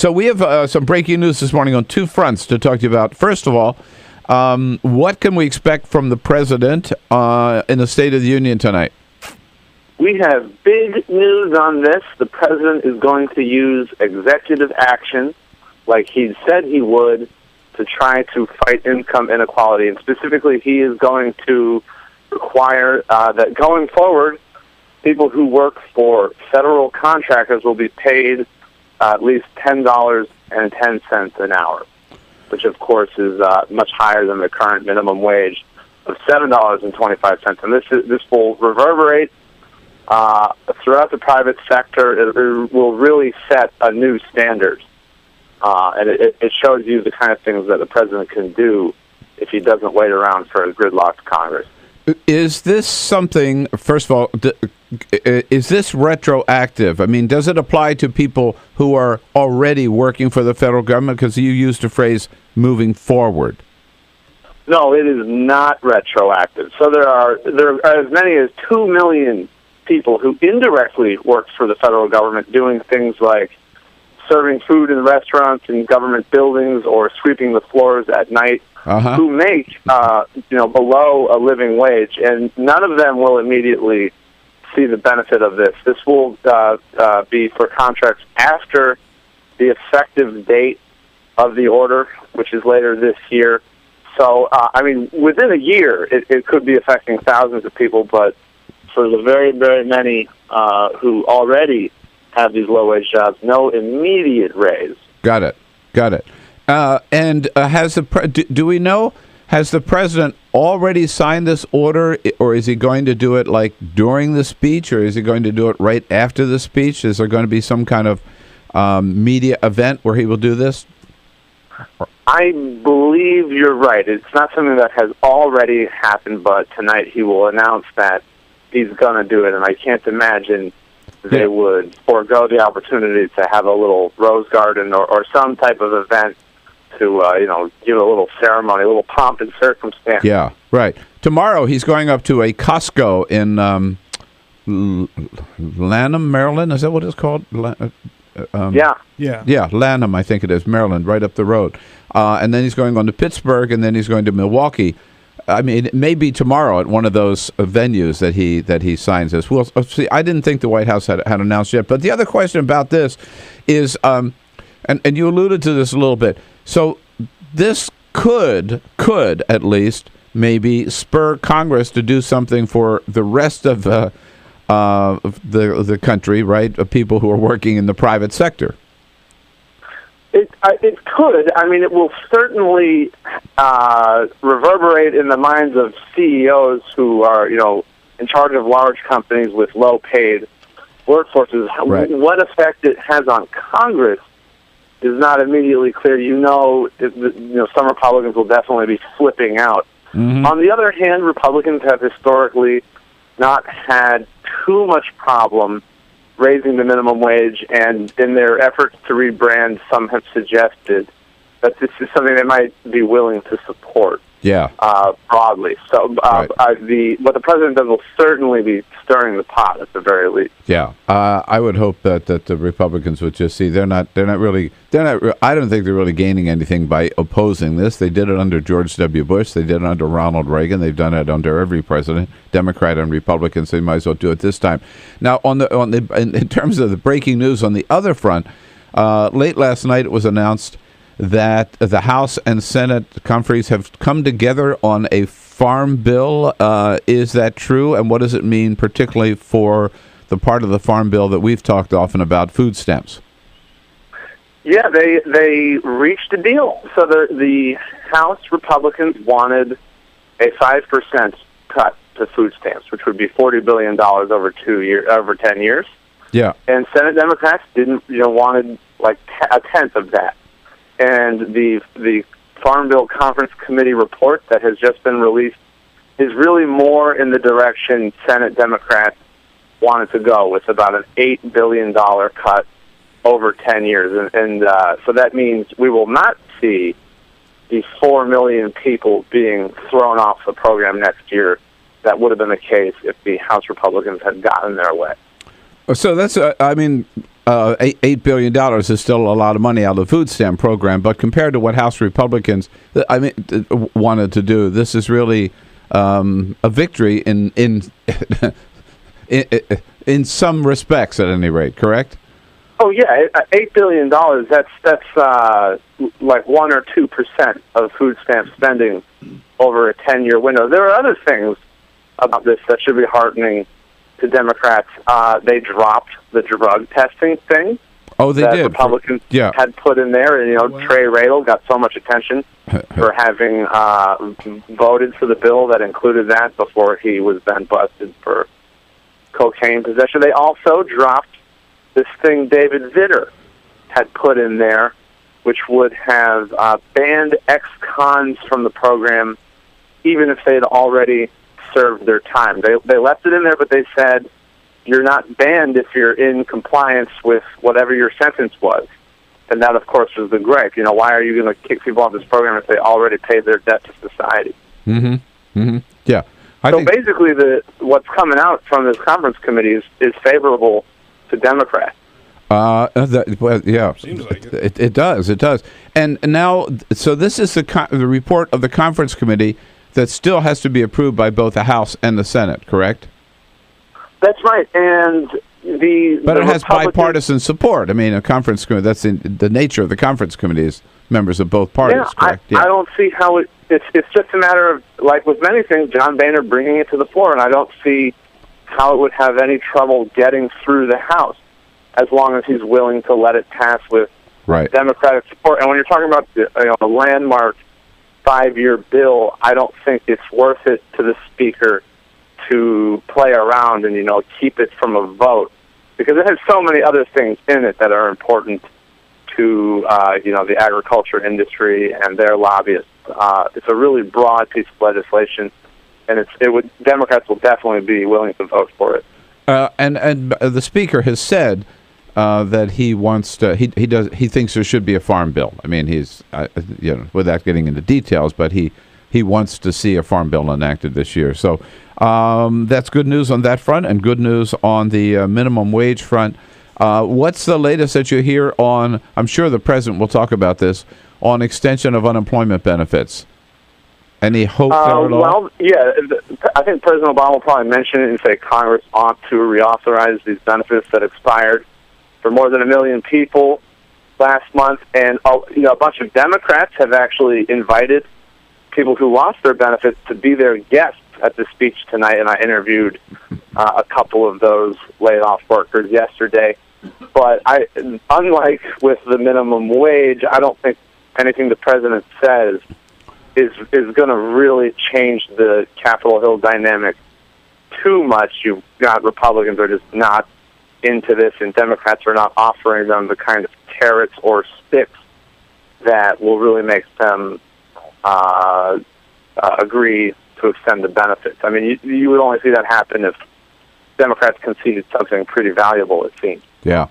So we have some breaking news this morning on two fronts to talk to you about. First of all, what can we expect from the president in the State of the Union tonight? We have big news on this. The president is going to use executive action, like he said he would, to try to fight income inequality. And specifically, he is going to require that going forward, people who work for federal contractors will be paid at least $10.10 an hour, which, of course, is much higher than the current minimum wage of $7.25. And this will reverberate throughout the private sector. It will really set a new standard. And it shows you the kind of things that the president can do if he doesn't wait around for a gridlocked Congress. Is this something, first of all, is this retroactive? I mean, does it apply to people who are already working for the federal government? Because you used the phrase moving forward. No, it is not retroactive. So there are as many as 2 million people who indirectly work for the federal government doing things like serving food in restaurants and government buildings or sweeping the floors at night, who make below a living wage, and none of them will immediately see the benefit of this. This will be for contracts after the effective date of the order, which is later this year. So, within a year, it could be affecting thousands of people, but for the very, very many who already have these low-wage jobs, no immediate raise. Got it. And do we know, has the president already signed this order, or is he going to do it like during the speech, or is he going to do it right after the speech? Is there going to be some kind of media event where he will do this? I believe you're right. It's not something that has already happened, but tonight he will announce that he's going to do it, and I can't imagine they would forego the opportunity to have a little rose garden or some type of event to, give a little ceremony, a little pomp and circumstance. Yeah, right. Tomorrow he's going up to a Costco in Lanham, Maryland. Is that what it's called? Yeah, Lanham, I think it is, Maryland, right up the road. And then he's going on to Pittsburgh, and then he's going to Milwaukee. I mean, it may be tomorrow at one of those venues that he signs this. Well, see, I didn't think the White House had announced yet. But the other question about this is, and you alluded to this a little bit. So this could at least maybe spur Congress to do something for the rest of the country, right? Of people who are working in the private sector. It could. I mean, it will certainly reverberate in the minds of CEOs who are, in charge of large companies with low-paid workforces. Right. What effect it has on Congress is not immediately clear. Some Republicans will definitely be flipping out. Mm-hmm. On the other hand, Republicans have historically not had too much problem raising the minimum wage, and in their efforts to rebrand, some have suggested that this is something they might be willing to support. Yeah. Broadly. So what the president does will certainly be stirring the pot at the very least. Yeah. I would hope that the Republicans would just see I don't think they're really gaining anything by opposing this. They did it under George W. Bush. They did it under Ronald Reagan. They've done it under every president, Democrat and Republican. So they might as well do it this time. Now, in terms of the breaking news on the other front, late last night it was announced that the House and Senate conferees have come together on a farm bill. Is that true? And what does it mean particularly for the part of the farm bill that we've talked often about, food stamps? Yeah, they reached a deal. So the House Republicans wanted a 5% cut to food stamps, which would be $40 billion over 10 years. Yeah. And Senate Democrats wanted like a tenth of that. And the Farm Bill Conference Committee report that has just been released is really more in the direction Senate Democrats wanted to go, with about an $8 billion cut over 10 years. And so that means we will not see the 4 million people being thrown off the program next year. That would have been the case if the House Republicans had gotten their way. So that's, $8 billion is still a lot of money out of the food stamp program, but compared to what House Republicans, wanted to do, this is really a victory in in some respects, at any rate. Correct? Oh yeah, $8 billion. That's like 1 or 2% of food stamp spending over a 10-year window. There are other things about this that should be heartening to Democrats. They dropped the drug testing thing. Oh, they did. Republicans had put in there, and Trey Radel got so much attention for having voted for the bill that included that before he was then busted for cocaine possession. They also dropped this thing David Vitter had put in there, which would have banned ex-cons from the program, even if they had already served their time. They left it in there, but they said you're not banned if you're in compliance with whatever your sentence was. And that, of course, was the gripe. Why are you going to kick people off this program if they already paid their debt to society? Mm-hmm. Mm-hmm. Yeah. So basically, what's coming out from this conference committee is favorable to Democrats. Yeah, seems like it. It does. It does. And now, so this is the report of the conference committee that still has to be approved by both the House and the Senate. Correct? That's right. And but it has bipartisan support. I mean, a conference committee. That's the nature of the conference committee is members of both parties. Correct? I don't see how it's just a matter of, like with many things, John Boehner bringing it to the floor, and I don't see how it would have any trouble getting through the House, as long as he's willing to let it pass with Democratic support. And when you're talking about a landmark 5-year bill, I don't think it's worth it to the Speaker to play around and keep it from a vote, because it has so many other things in it that are important to the agriculture industry and their lobbyists. It's a really broad piece of legislation, and Democrats will definitely be willing to vote for it. And the Speaker has said that he wants to. He thinks there should be a farm bill. I mean, he's without getting into details, but he wants to see a farm bill enacted this year. So that's good news on that front, and good news on the minimum wage front. What's the latest that you hear on? I'm sure the president will talk about this on extension of unemployment benefits. Any hope there at all? Well, yeah, I think President Obama will probably mention it and say Congress ought to reauthorize these benefits that expired for more than 1 million people last month. And a bunch of Democrats have actually invited people who lost their benefits to be their guests at the speech tonight, and I interviewed a couple of those laid-off workers yesterday. But unlike with the minimum wage, I don't think anything the president says is going to really change the Capitol Hill dynamic too much. You've got Republicans are just not into this, and Democrats are not offering them the kind of carrots or sticks that will really make them agree to extend the benefits. I mean, you would only see that happen if Democrats conceded something pretty valuable, it seems. Yeah.